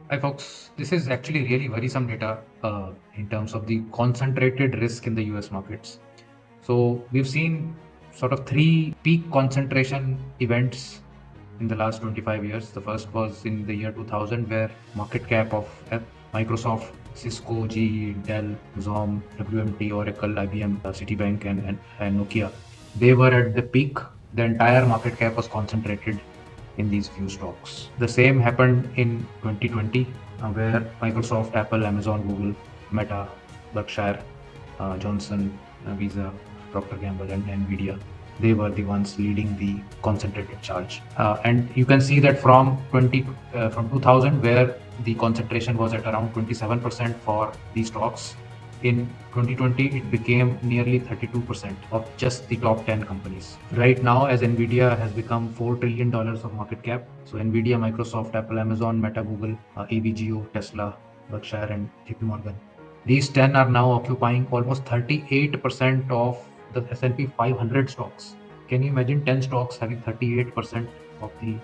Hi, folks. This is actually really worrisome data in terms of the concentrated risk in the US markets. So, we've seen sort of three peak concentration events in the last 25 years. The first was in the year 2000, where market cap of Microsoft, Cisco, GE, Dell, Xom, WMT, Oracle, IBM, Citibank, and Nokia, they were at the peak. The entire market cap was concentrated in these few stocks. The same happened in 2020, where Microsoft, Apple, Amazon, Google, Meta, Berkshire, Johnson, Visa, Procter Gamble, and Nvidia. They were the ones leading the concentrated charge. And you can see that from 2000, where the concentration was at around 27% for these stocks, in 2020, it became nearly 32% of just the top 10 companies. Right now, as Nvidia has become $4 trillion of market cap, so Nvidia, Microsoft, Apple, Amazon, Meta, Google, AVGO, Tesla, Berkshire, and JP Morgan. These 10 are now occupying almost 38% of the S&P 500 stocks. Can you imagine 10 stocks having 38% of the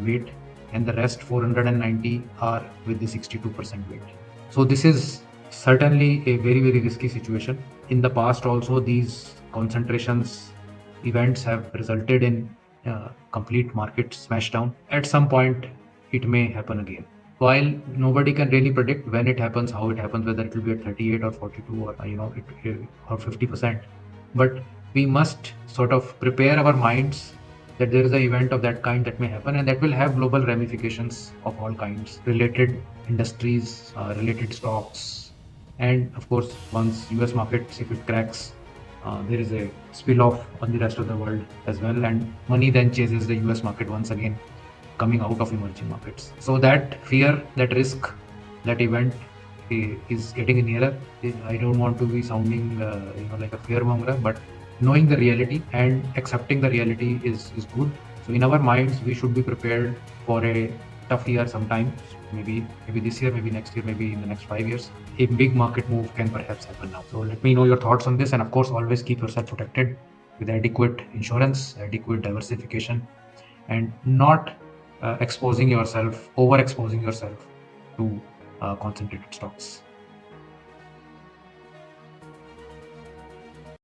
weight, and the rest 490 are with the 62% weight? So this is certainly a very, very risky situation. In the past also, these concentrations events have resulted in complete market smashdown. At some point, it may happen again. While nobody can really predict when it happens, how it happens, whether it will be at 38 or 42 or or 50%, but we must sort of prepare our minds that there is an event of that kind that may happen, and that will have global ramifications of all kinds, related industries, related stocks, and of course, once US markets, if it cracks, there is a spill off on the rest of the world as well, and money then chases the US market once again, coming out of emerging markets. So that fear, that risk, that event is getting nearer. I don't want to be sounding like a fear monger, but knowing the reality and accepting the reality is good. So in our minds, we should be prepared for a tough year sometimes. Maybe this year, maybe next year, maybe in the next 5 years. A big market move can perhaps happen now. So let me know your thoughts on this, and of course, always keep yourself protected with adequate insurance, adequate diversification, and not overexposing yourself to concentrated stocks.